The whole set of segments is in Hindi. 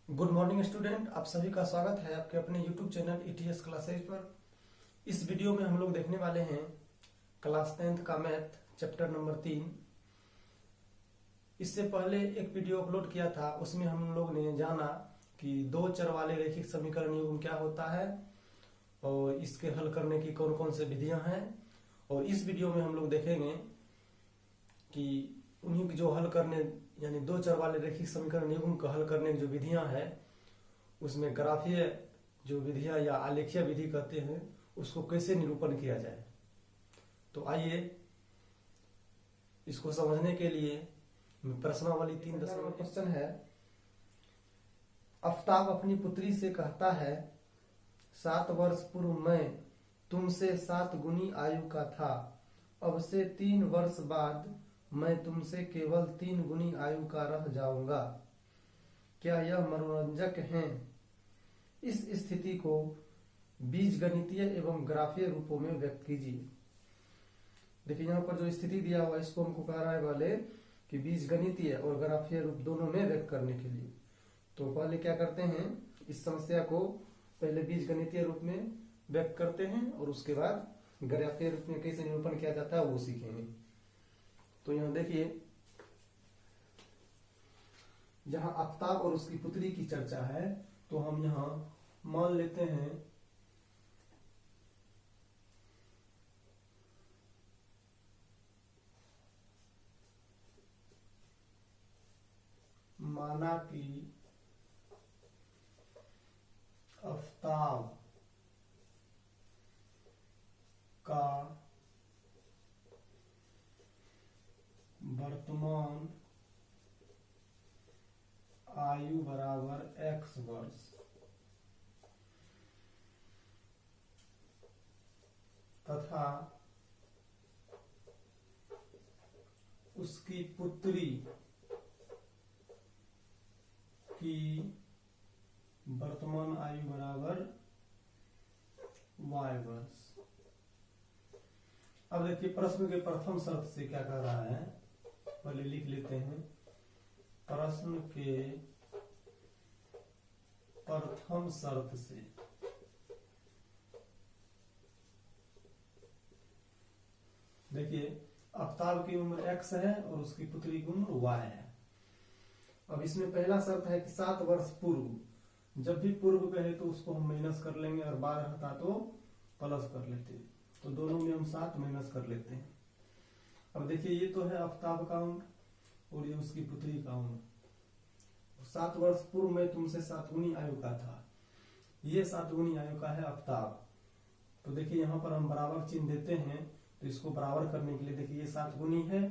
गुड मॉर्निंग स्टूडेंट, आप सभी का स्वागत है आपके अपने यूट्यूब चैनल ईटीएस क्लासेज पर। इस वीडियो में हम लोग देखने वाले हैं क्लास 10th का मैथ चैप्टर नंबर 3। इससे पहले एक वीडियो अपलोड किया था, उसमें हम लोग ने जाना कि दो चर वाले रैखिक समीकरण युग्म क्या होता है और इसके हल करने की कौन कौन से विधियां हैं। और इस वीडियो में हम लोग देखेंगे कि उन्हीं की जो हल करने यानी दो चर वाले रैखिक समीकरण युग्म का हल करने की जो विधियां हैं उसमें ग्राफीय जो विधियां या आलेखीय विधि कहते हैं उसको कैसे निरूपण किया जाए। तो आइए इसको समझने के लिए प्रश्नावली 3.1 क्वेश्चन है। आफ्ताब अपनी पुत्री से कहता है, 7 वर्ष पूर्व मैं तुमसे 7 गुनी आयु का था, अब से 3 वर्ष बाद मैं तुमसे केवल 3 गुनी आयु का रह जाऊंगा। क्या यह मनोरंजक है? इस स्थिति को बीजगणितीय एवं ग्राफीय रूपों में व्यक्त कीजिए। देखिए यहाँ पर जो स्थिति दिया हुआ इसको हमको कह रहा है पहले कि बीजगणितीय और ग्राफीय रूप दोनों में व्यक्त करने के लिए। तो पहले क्या करते हैं, इस समस्या को पहले बीजगणितीय रूप में व्यक्त करते हैं और उसके बाद ग्राफीय रूप में कैसे निरूपण किया जाता है वो सीखेंगे। तो यहाँ देखिए, जहां आफ्ताब और उसकी पुत्री की चर्चा है तो हम यहाँ मान लेते हैं माना कि आफ्ताब का वर्तमान आयु बराबर x वर्ष तथा उसकी पुत्री की वर्तमान आयु बराबर y वर्ष। अब देखिए प्रश्न के प्रथम शर्त से क्या कह रहा है, पहले लिख लेते हैं। प्रश्न के प्रथम शर्त से देखिए आफ्ताब की उम्र x है और उसकी पुत्री की उम्र y है। अब इसमें पहला शर्त है कि 7 वर्ष पूर्व, जब भी पूर्व कहे तो उसको हम माइनस कर लेंगे और बाद रहता तो प्लस कर लेते हैं। तो दोनों में हम 7 माइनस कर लेते हैं। अब देखिए ये तो है आफ्ताब का उम्र और ये उसकी पुत्री का उम्र। 7 वर्ष पूर्व में तुमसे 7 गुनी आयु का था, ये 7 गुनी आयु का है आफ्ताब। तो देखिए यहाँ पर हम बराबर चिन्ह देते हैं, तो इसको बराबर करने के लिए देखिए ये 7 गुनी है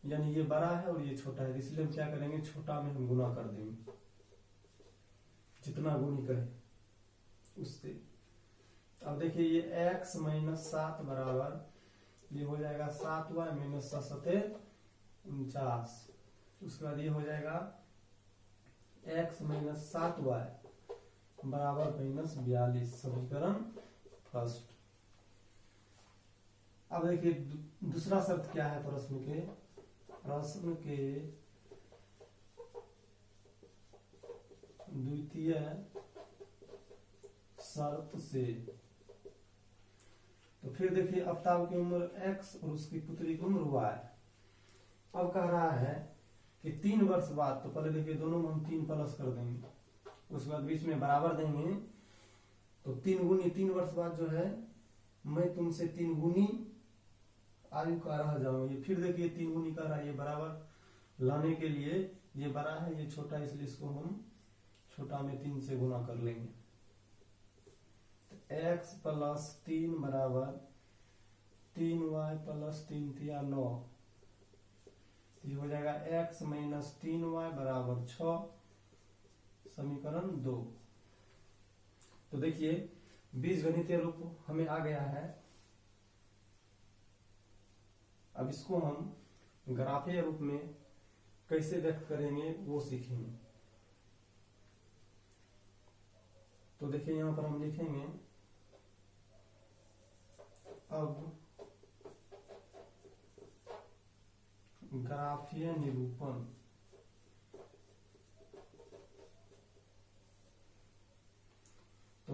यानी ये बड़ा है और ये छोटा है, इसलिए हम क्या करेंगे, छोटा में हम गुना कर देंगे, जितना गुनी कहे उससे। अब देखिए ये x माइनस 7 बराबर ये हो जाएगा 7y माइनस 7 49। उसके बाद ये हो जाएगा x माइनस 7y बराबर माइनस 42, समीकरण फर्स्ट। अब देखिए दूसरा शर्त क्या है प्रश्न के द्वितीय शर्त से। तो फिर देखिए आफ्ताब की उम्र x और उसकी पुत्री की उम्र y। अब कह रहा है कि 3 वर्ष बाद, तो पहले देखिए दोनों में हम 3 प्लस कर देंगे, उसके बाद बीच में बराबर देंगे। तो 3 गुनी 3 वर्ष बाद जो है मैं तुमसे 3 गुनी आयु का रह जाऊंगी। फिर देखिए 3 गुनी का रहा, ये बराबर लाने के लिए ये बड़ा है ये छोटा है, इसलिए इसको हम छोटा में 3 से गुना कर लेंगे। तो x प्लस 3 बराबर 3y प्लस 3 तिया 9, ये हो जाएगा x माइनस 3y बराबर 6, समीकरण 2। तो देखिए बीजगणितीय रूप हमें आ गया है। अब इसको हम ग्राफीय रूप में कैसे व्यक्त करेंगे वो सीखेंगे। तो देखिए यहां पर हम लिखेंगे, अब ग्राफीय निरूपण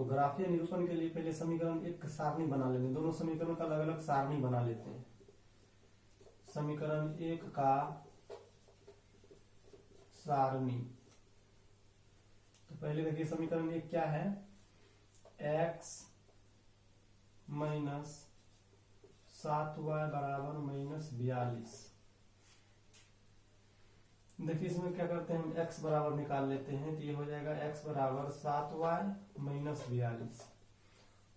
तो ग्राफीय निरूपण के लिए पहले समीकरण एक सारणी बना लेंगे, दोनों समीकरण का अलग अलग सारणी बना लेते हैं। समीकरण एक का सारणी, तो पहले देखिए समीकरण एक क्या है, x माइनस 7y बराबर -42। देखिए इसमें क्या करते हैं हम x बराबर निकाल लेते हैं, तो ये हो जाएगा x बराबर 7y - 42।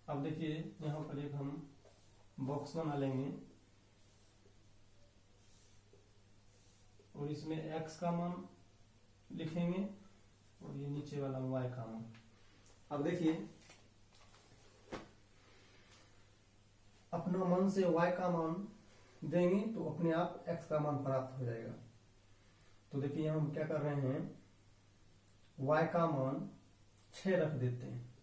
अब देखिए यहाँ पर एक हम बॉक्स बना लेंगे और इसमें x का मान लिखेंगे और ये नीचे वाला y का मान। अब देखिए अपना मन से y का मान देंगे तो अपने आप x का मान प्राप्त हो जाएगा। तो देखिए हम क्या कर रहे हैं, y का मान 6 रख देते हैं।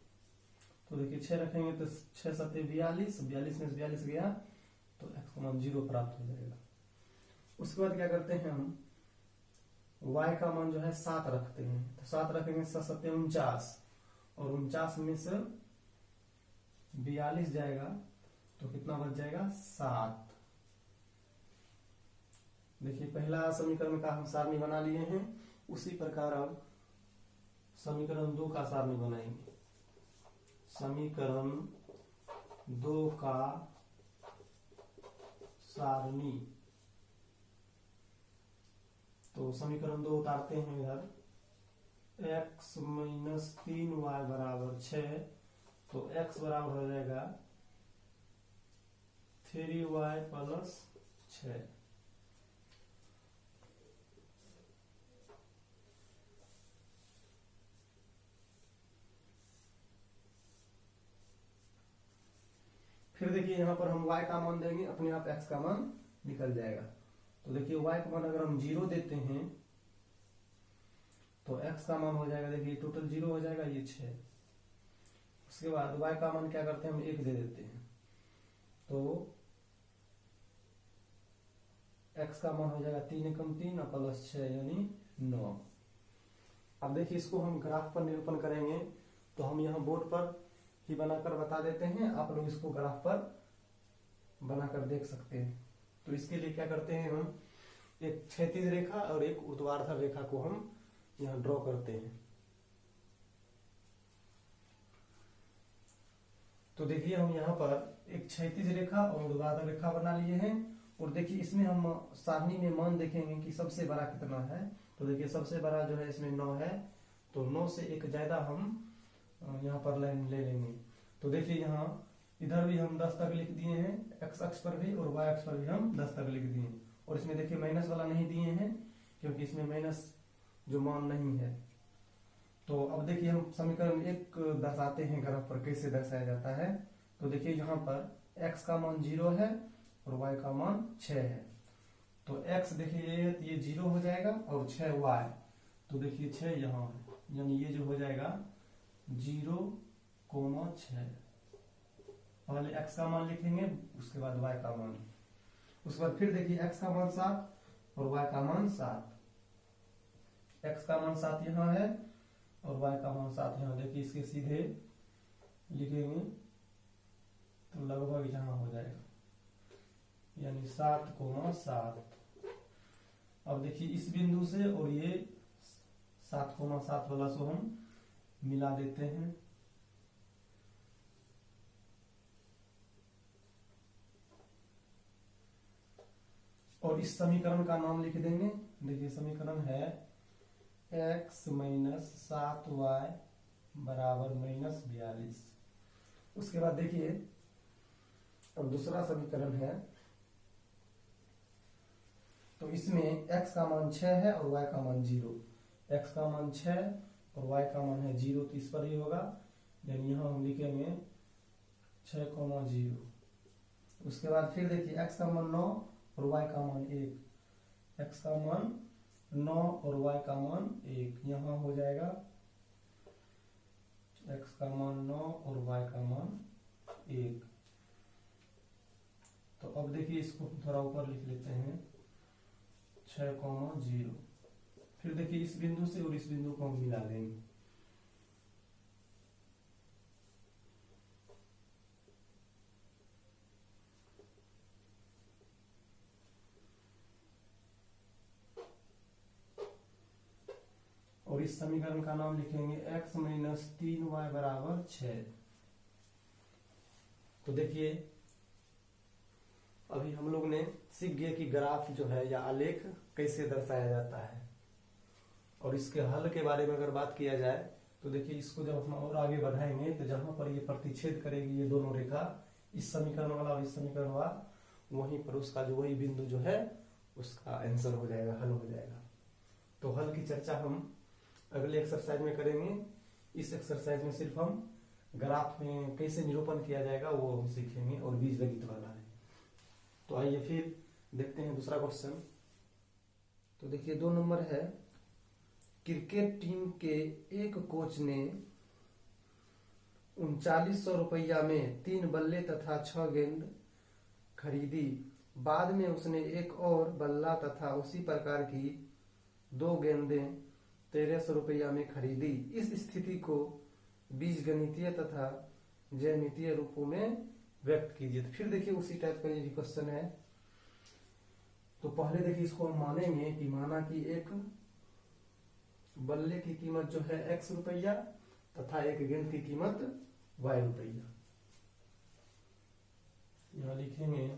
तो देखिए 6 रखेंगे तो 6 सत्ते 42, 42 में से 42 गया तो x का मान 0 प्राप्त हो जाएगा। उसके बाद क्या करते हैं हम, y का मान जो है 7 रखते हैं, तो 7 रखेंगे 7 सत्ते 49 और 49 में से 42 जाएगा तो कितना बच जाएगा 7। देखिए पहला समीकरण का हम सारणी बना लिए हैं, उसी प्रकार अब समीकरण 2 का सारणी बनाएंगे। समीकरण 2 का सारणी, तो समीकरण 2 उतारते हैं इधर, x माइनस 3y बराबर 6, तो x बराबर हो जाएगा 3y प्लस 6। फिर देखिए यहाँ पर हम y का मान देंगे, अपने आप x का मान निकल जाएगा। तो देखिए y का मान अगर हम 0 देते हैं तो x का मान हो जाएगा, देखिए टोटल 0 हो जाएगा, ये 6। उसके बाद y का मान क्या करते हैं हम 1 दे देते हैं, तो x का मान हो जाएगा 3 एकम 3 और प्लस 6 यानी 9। अब देखिए इसको हम ग्राफ पर निरूपण करेंगे, तो हम यहाँ बोर्ड पर ही बनाकर बता देते हैं, आप लोग इसको ग्राफ पर बनाकर देख सकते हैं। तो इसके लिए क्या करते हैं, हम एक क्षैतिज रेखा और एक ऊर्ध्वाधर रेखा को हम यहाँ ड्रॉ करते हैं। तो देखिए हम यहाँ पर एक क्षैतिज रेखा और ऊर्ध्वाधर रेखा बना लिए हैं और देखिए इसमें हम सारणी में मान देखेंगे कि सबसे बड़ा कितना है। तो देखिए सबसे बड़ा जो है इसमें 9 है, तो 9 से एक ज्यादा हम यहाँ पर लाइन ले लेंगे। तो देखिए यहाँ इधर भी हम 10 तक लिख दिए हैं, x अक्ष पर भी और y अक्ष पर भी हम 10 तक लिख दिए हैं। और इसमें देखिए माइनस वाला नहीं दिए हैं क्योंकि इसमें माइनस जो मान नहीं है। तो अब देखिए हम समीकरण 1 दर्शाते हैं ग्राफ पर, कैसे दर्शाया जाता है। तो देखिए यहाँ पर x का मान 0 है और y का मान 6 है। तो x देखिए ये 0 हो जाएगा और 6 y, तो देखिए 6 यहाँ है, यानी ये जो हो जाएगा 0,6। पहले x का मान लिखेंगे, उसके बाद y का मान, उसके बाद फिर देखिए x का मान 7 और y का मान 7। x का मान 7 यहाँ है और y का मान 7 यहाँ। देखिए इसके सीधे लिखेंगे तो लगभग यहाँ हो जाएगा, यानी 7,7। अब देखिए इस बिंदु से और ये 7,7 वाला को हम मिला देते हैं। और इस समीकरण का नाम लिख देंगे। देखिए समीकरण है x माइनस 7y बराबर -42। उसके बाद देखिए अब दूसरा समीकरण है, तो इसमें x का मान 6 है और y का मान 0। x का मान 6 और y का मान है 0, तो इस पर ही होगा, यानी यहाँ हम लिखेंगे 6,0। उसके बाद फिर देखिए x का मान 9 और y का मान 1। x का मान 9 और y का मान 1, यहाँ हो जाएगा x का मान 9 और y का मान 1। तो अब देखिए इसको थोड़ा ऊपर लिख लेते हैं 6,0। फिर देखिए इस बिंदु से और इस बिंदु को हम मिला देंगे। और इस समीकरण का नाम लिखेंगे x माइनस 3y बराबर 6। तो देखिए अभी हम लोग ने सीख गए कि ग्राफ जो है या आलेख कैसे दर्शाया जाता है। और इसके हल के बारे में अगर बात किया जाए तो देखिए इसको जब हम और आगे बढ़ाएंगे तो जहां पर ये प्रतिच्छेद करेगी ये दोनों रेखा, इस समीकरण वाला और इस समीकरण वाला, वहीं पर उसका जो वही बिंदु जो है उसका आंसर हो जाएगा, हल हो जाएगा। तो हल की चर्चा हम अगले एक्सरसाइज में करेंगे। इस एक्सरसाइज में सिर्फ हम ग्राफ में कैसे निरूपण किया जाएगा वो हम सीखेंगे और बीजगणित वाला है। तो आइए फिर देखते हैं दूसरा क्वेश्चन। तो देखिए 2 नंबर है, क्रिकेट टीम के एक कोच ने 3900 रुपया में 3 बल्ले तथा 6 गेंद खरीदी। बाद में उसने एक और बल्ला तथा उसी प्रकार की 2 गेंदें 1300 रुपया में खरीदी। इस स्थिति को बीजगणितीय तथा ज्यामितीय रूपों में व्यक्त कीजिए। तो फिर देखिए उसी टाइप का ये भी क्वेश्चन है। तो पहले देखिए इसको हम मानेंगे कि माना कि एक बल्ले की कीमत जो है x रुपया तथा एक गेंद की कीमत y रुपया। यहां लिखेंगे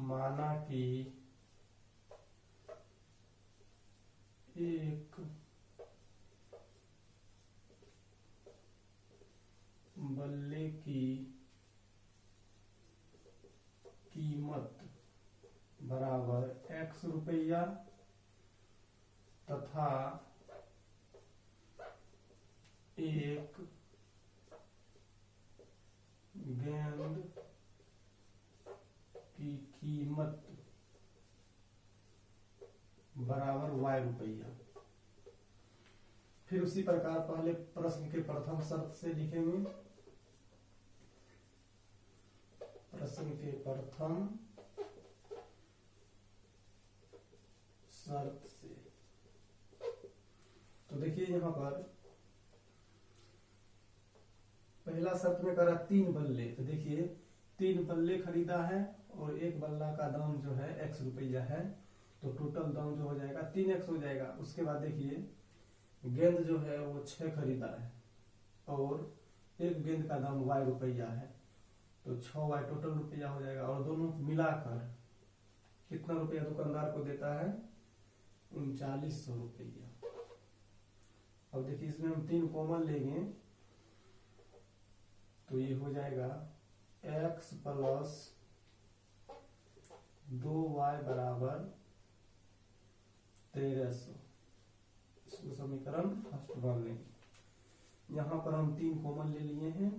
माना कि एक बल्ले की कीमत बराबर x रुपया तथा एक गेंद की कीमत बराबर y रुपया। फिर उसी प्रकार पहले प्रश्न के प्रथम शर्त से लिखेंगे। प्रश्न के प्रथम शर्त से तो देखिए यहां पर पहला शर्त में करा 3 बल्ले। तो देखिए 3 बल्ले खरीदा है और एक बल्ला का दाम जो है x रुपया है, तो टोटल दाम जो हो जाएगा 3x हो जाएगा। उसके बाद देखिए गेंद जो है वो 6 खरीदा है और एक गेंद का दाम y रुपया है, तो 6y टोटल रुपया हो जाएगा। और दोनों मिलाकर कितना रुपया दुकानदार को देता है 3900 रुपया। अब देखिए इसमें हम 3 कॉमन लेंगे तो ये हो जाएगा x प्लस 2y बराबर 1300। इसको समीकरण फर्स्ट मान लेंगे। यहाँ पर हम 3 कॉमन ले लिए हैं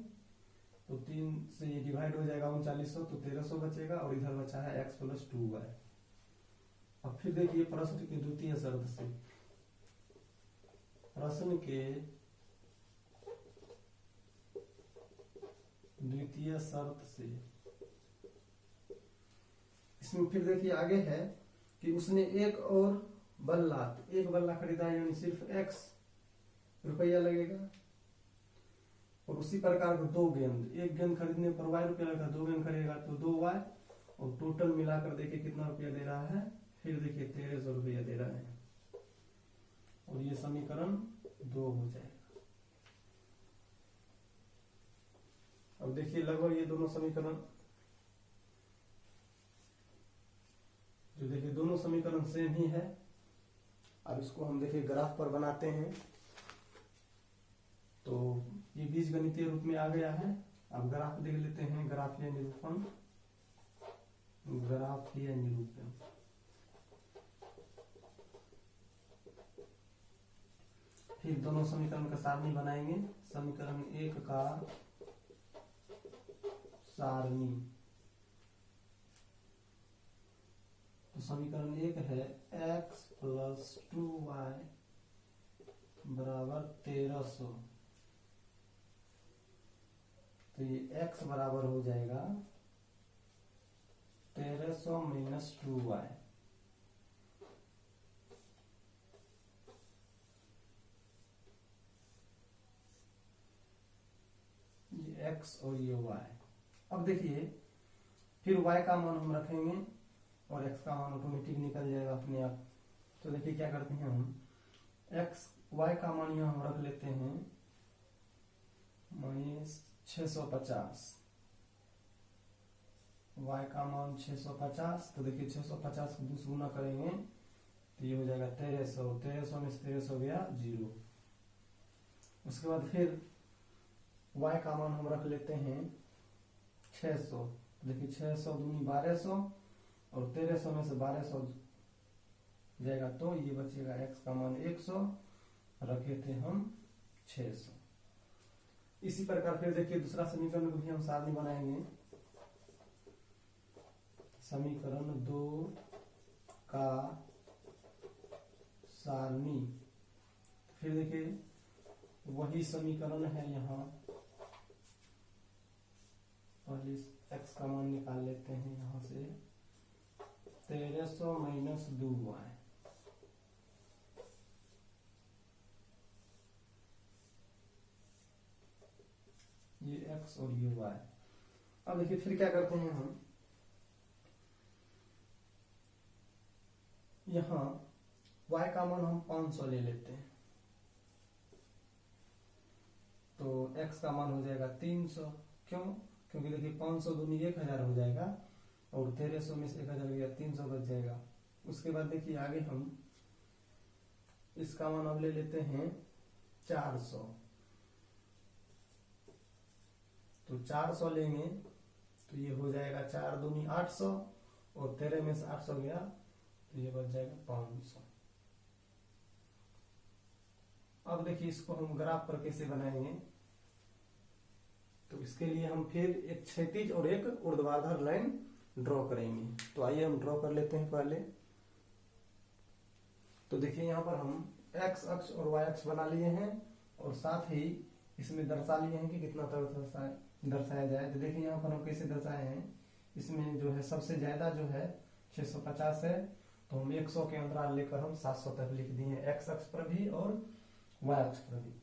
तो 3 से ये डिवाइड हो जाएगा 3900, तो 1300 बचेगा और इधर बचा है x प्लस 2y। अब फिर देखिए प्रश्न की द्वितीय शर्त से, प्रश्न के द्वितीय शर्त से इसमें फिर देखिए आगे है कि उसने एक और बल्ला, तो एक बल्ला खरीदा है यानी सिर्फ x रुपया लगेगा। और उसी प्रकार को 2 गेंद, एक गेंद खरीदने पर y रुपया लगेगा, 2 गेंद खरीदेगा तो 2y, और टोटल मिलाकर देखिए कितना रुपया दे रहा है, फिर देखिए 1300 रुपया दे रहा है और ये समीकरण 2 हो जाएगा। अब देखिए लगभग ये दोनों समीकरण जो देखिए दोनों समीकरण सेम ही है। अब इसको हम देखिए ग्राफ पर बनाते हैं तो ये बीजगणितीय रूप में आ गया है। अब ग्राफ देख लेते हैं, ग्राफीय निरूपण, ग्राफीय निरूपण। फिर दोनों समीकरण का सारणी बनाएंगे। समीकरण 1 का सारणी, तो समीकरण 1 है x प्लस 2y बराबर 1300। तो ये x बराबर हो जाएगा 1300 माइनस 2y। ये x और ये y। अब देखिए फिर y का मान हम रखेंगे और x का मान ऑटोमेटिक निकल जाएगा अपने आप। तो देखिए क्या करते हैं हम, एक्स वाई का मान यहाँ हम रख लेते हैं -650। y का मान 650, तो देखिए 650 को 2 से गुना करेंगे तो ये हो जाएगा 1300। 1300 में से 1300 गया 0। उसके बाद फिर y का मान हम रख लेते हैं 600। देखिए 600 दूनी 1200 और 1300 में से 1200 जाएगा तो ये बचेगा x का मान 100, रखे थे हम 600। इसी प्रकार फिर देखिए दूसरा समीकरण को भी हम सारणी बनाएंगे। समीकरण 2 का सारणी, फिर देखिए वही समीकरण है यहाँ। पहले x का मान निकाल लेते हैं यहाँ से, 1300 माइनस 2y, ये x और ये y। अब देखिए फिर क्या करते हैं हम, यहाँ y का मान हम 500 ले लेते हैं तो x का मान हो जाएगा 300। क्यों? क्योंकि देखिए 500 दूनी 1000 हो जाएगा और 1300 में से 1000 गया 300 बच जाएगा। उसके बाद देखिए आगे हम इसका मान अब ले लेते हैं 400, तो 400 लेंगे तो ये हो जाएगा 4 दूनी 800 और 13 में से 800 गया तो ये बच जाएगा 500। अब देखिए इसको हम ग्राफ पर कैसे बनाएंगे, तो इसके लिए हम फिर एक क्षैतिज और एक ऊर्ध्वाधर लाइन ड्रॉ करेंगे। तो आइए हम ड्रॉ कर लेते हैं पहले। तो देखिए यहाँ पर हम x अक्ष और y अक्ष बना लिए हैं और साथ ही इसमें दर्शा लिए हैं कि कितना तक दर्शाया जाए। तो देखिए यहाँ पर हम कैसे दर्शाए हैं, इसमें जो है सबसे ज्यादा जो है 650 है, तो हम 100 के अंतराल लेकर हम 700 तक लिख दिए हैं, x अक्ष पर भी और y अक्ष पर भी।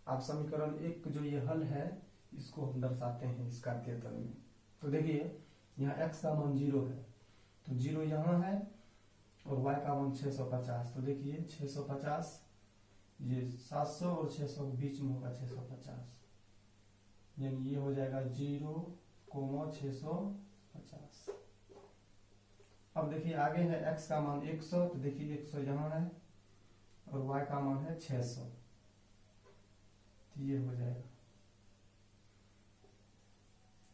अब समीकरण 1 जो ये हल है इसको हम दर्शाते हैं इस कार्तीय में। तो देखिए यहाँ x का मान 0 है तो 0 यहाँ है और y का मान 650। तो देखिए 650 ये 700 और 600 के बीच में होगा 650, यानी ये हो जाएगा 0,650। अब देखिए आगे है x का मान 100, तो देखिए 100 यहाँ है और y का मान है 600, तो ये हो जाएगा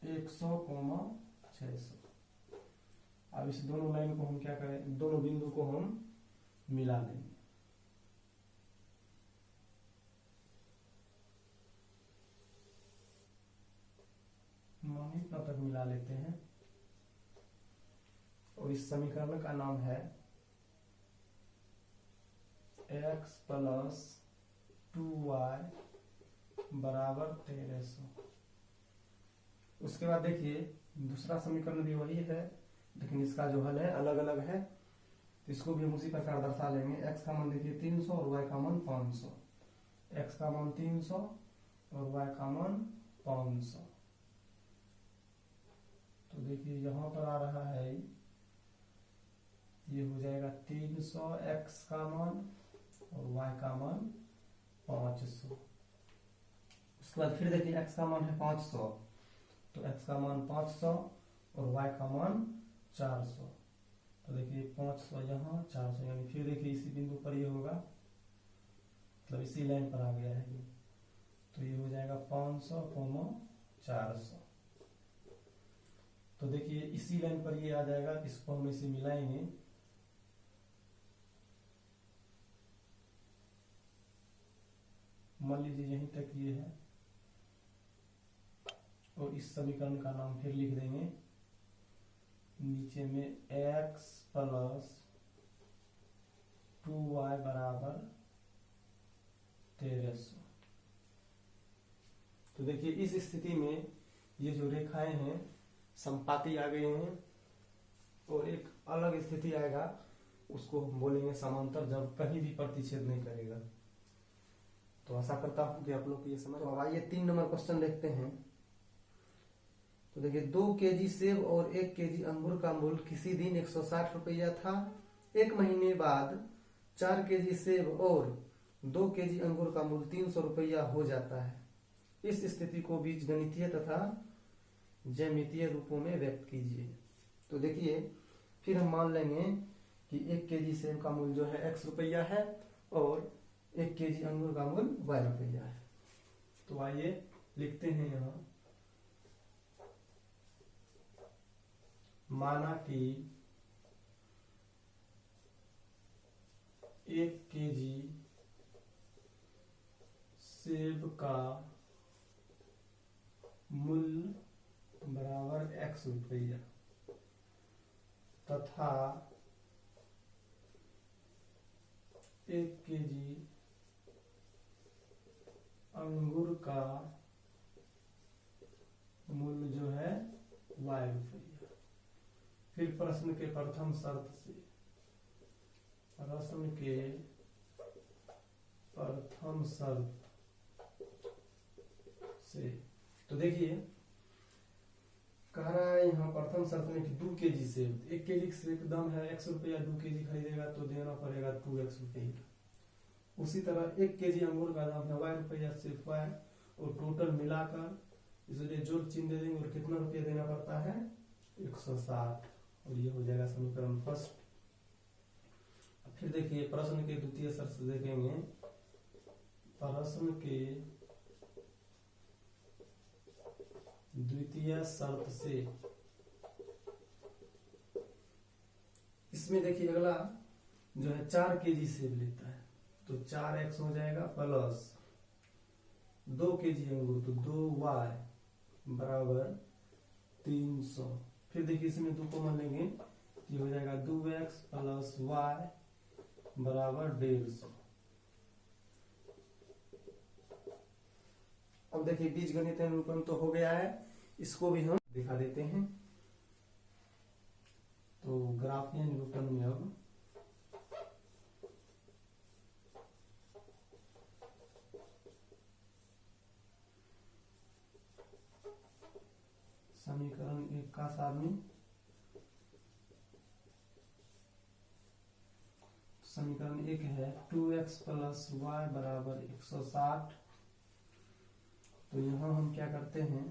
100,600। अब इस दोनों लाइन को हम क्या करें, दोनों बिंदु को हम मिला देंगे। इतना तक मिला लेते हैं और इस समीकरण का नाम है x प्लस 2y बराबर 1300। उसके बाद देखिए दूसरा समीकरण भी वही है लेकिन इसका जो हल है अलग अलग है, तो इसको भी हम उसी प्रकार दर्शा लेंगे। x का मान देखिए 300 और y का मान 500, x का मान 300 और y का मान 500। तो देखिए यहाँ पर आ रहा है ये हो जाएगा 300 x का मान और y का मान 500। उसके बाद फिर देखिए x का मान है 500, तो x का मान 500 और y का मान 400। तो देखिए 500 यहाँ 400, यानी फिर देखिए इसी बिंदु पर ये होगा, मतलब इसी लाइन पर आ गया है ये, तो ये हो जाएगा 500, 400। तो देखिए इसी लाइन पर ये आ जाएगा, इसको हम इसे मिलाएंगे। मान लीजिए यहीं तक ये है और इस समीकरण का नाम फिर लिख देंगे नीचे में x प्लस 2y बराबर 1300। तो देखिए इस स्थिति में ये जो रेखाएं हैं समपाती आ गए हैं और एक अलग स्थिति आएगा उसको हम बोलेंगे समांतर, जब कहीं भी प्रतिच्छेद नहीं करेगा। तो आशा करता हूं कि आप लोग को ये समझ। तो अब आइए 3 नंबर क्वेश्चन देखते हैं। तो देखिए 2 केजी सेब और 1 केजी अंगूर का मूल्य किसी दिन 160 रुपया था। 1 महीने बाद 4 केजी सेब और 2 kg अंगूर का मूल्य 300 रुपया हो जाता है। इस स्थिति को बीजगणितीय तथा ज्यामितीय रूपों में व्यक्त कीजिए। तो देखिए, फिर हम मान लेंगे कि 1 kg सेब का मूल्य जो है x रुपया है और 1 kg अंगूर का मूल्य y रुपया है। तो आइए लिखते हैं यहाँ, माना कि 1 kg सेब का मूल्य बराबर x रुपया तथा 1 kg अंगूर का मूल्य जो है y रुपया। फिर प्रश्न के प्रथम शर्त से, प्रश्न के प्रथम शर्त से, तो देखिए कह रहा है यहाँ प्रथम शर्त में कि 2 kg सेब, 1 kg सेब का दाम है x रुपया, 2 kg खरीदेगा तो देना पड़ेगा 2x रुपया। उसी तरह 1 kg अंगूर का दाम है y रुपया, सिर्फ y, और टोटल मिलाकर इसलिए जोड़ चिन्ह दे देंगे और कितना रुपया देना पड़ता है 160, और ये हो जाएगा समीकरण फर्स्ट। फिर देखिए प्रश्न के द्वितीय शर्त से देखेंगे, प्रश्न के द्वितीय शर्त से, इसमें देखिए अगला जो है 4 kg सेब लेता है तो 4x हो जाएगा प्लस 2 kg अंगूर तो 2y बराबर 300। फिर देखिए इसमें 2 कॉमन लेंगे, ये हो जाएगा 2x प्लस y बराबर 150। अब देखिए बीजगणितीय निरूपण तो हो गया है, इसको भी हम दिखा देते हैं। तो ग्राफीय निरूपण में अब समीकरण 1 का सारणी, समीकरण 1 है 2x प्लस y बराबर 160। तो यहाँ हम क्या करते हैं,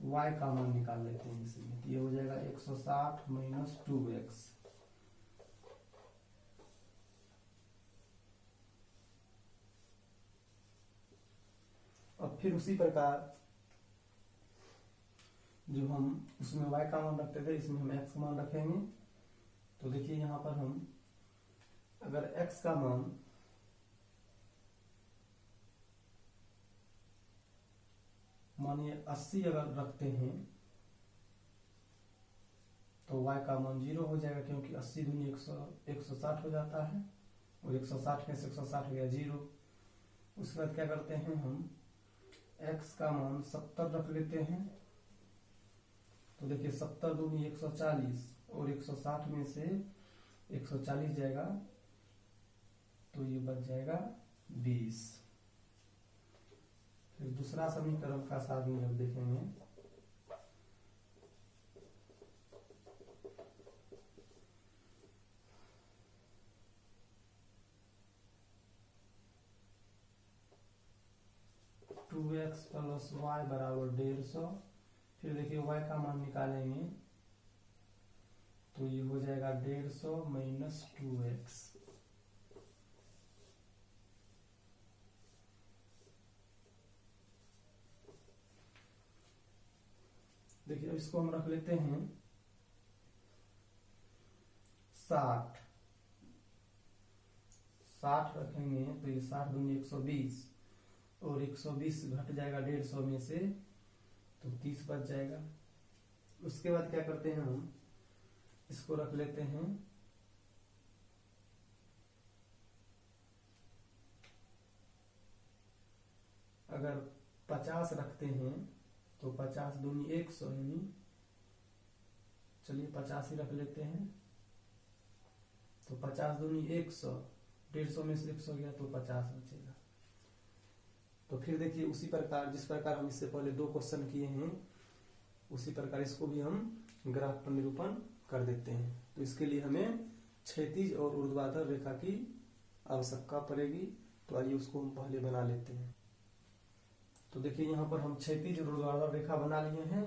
y का मान निकाल लेते हैं इसमें, तो ये हो जाएगा 160 माइनस 2x। और फिर उसी प्रकार जो हम उसमें y का मान रखते थे इसमें हम x का मान रखेंगे। तो देखिए यहाँ पर हम अगर x का मान मानिए 80 अगर रखते हैं तो y का मान 0 हो जाएगा, क्योंकि 80 दूनी 160 हो जाता है और 160 में से 160 हो गया 0। उसके बाद क्या करते हैं, हम x का मान 70 रख लेते हैं। तो देखिए 70 दूनी 140 और 160 में से 140 जाएगा तो ये बच जाएगा 20। फिर दूसरा समीकरण का सारणी अब देखेंगे, टू एक्स प्लस वाई बराबर 150। फिर देखिए y का मान निकालेंगे तो ये हो जाएगा 150 माइनस 2x। देखिए अब इसको हम रख लेते हैं 60 रखेंगे तो ये 60 दूनी 120 और 120 घट जाएगा 150 में से तो 30 बच जाएगा। उसके बाद क्या करते हैं, हम इसको रख लेते हैं अगर 50 रखते हैं तो 50 दूनी 100, यानी चलिए 50 ही रख लेते हैं। तो 50 दूनी 100, 150 में से 100 गया तो 50 बचेगा। तो फिर देखिए उसी प्रकार जिस प्रकार हम इससे पहले 2 क्वेश्चन किए हैं उसी प्रकार इसको भी हम ग्राफ पर निरूपण कर देते हैं। तो इसके लिए हमें क्षैतिज और ऊर्ध्वाधर रेखा की आवश्यकता पड़ेगी। तो आइए उसको हम पहले बना लेते हैं। तो देखिए यहाँ पर हम क्षैतिज और ऊर्ध्वाधर रेखा बना लिए हैं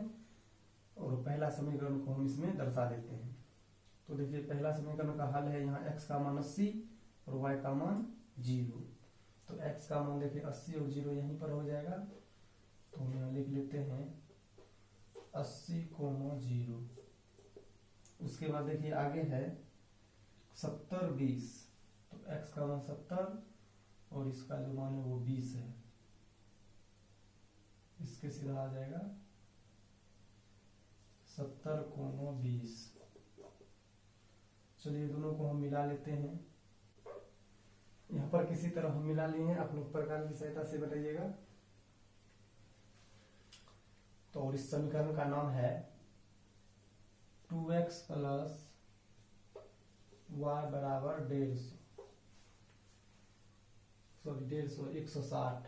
और पहला समीकरण को हम इसमें दर्शा देते हैं। तो देखिए पहला समीकरण का हल है, यहाँ x का मान 80 और y का मान 0। तो x का मान देखिए 80 और 0 यहीं पर हो जाएगा, तो हम यहाँ लिख लेते हैं 80, 0। उसके बाद देखिए आगे है 70, 20। तो x का मान 70 और इसका जो मान है वो 20 है, इसके सीधा आ जाएगा 70, 20। चलिए दोनों को हम मिला लेते हैं। यहाँ पर किसी तरह हम मिला लिए हैं, आप लोग प्रकार की सहायता से बताइएगा। तो और इस समीकरण का नाम है 2x प्लस y बराबर 150, सॉरी 160।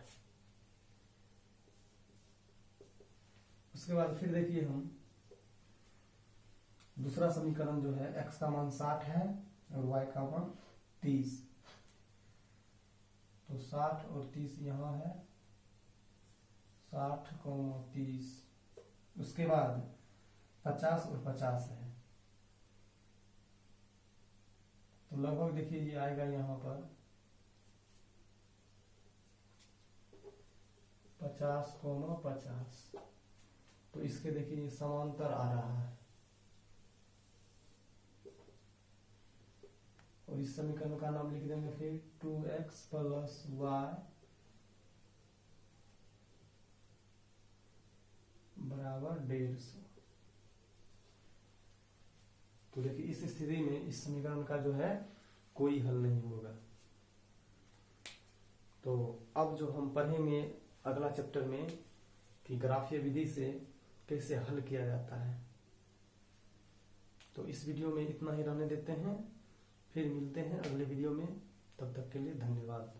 उसके बाद फिर देखिए हम दूसरा समीकरण जो है, x का मान 60 है और y का मान 30। तो 60 और 30 यहाँ है, 60, 30। उसके बाद 50 और 50 है, तो लगभग देखिए ये आएगा यहाँ पर 50, 50। तो इसके देखिए ये समांतर आ रहा है और इस समीकरण का नाम लिख देंगे फिर 2x प्लस y बराबर 150। तो देखिए इस स्थिति में इस समीकरण का जो है कोई हल नहीं होगा। तो अब जो हम पढ़ेंगे अगला चैप्टर में कि ग्राफीय विधि से कैसे हल किया जाता है। तो इस वीडियो में इतना ही रहने देते हैं, फिर मिलते हैं अगले वीडियो में। तब तक के लिए धन्यवाद।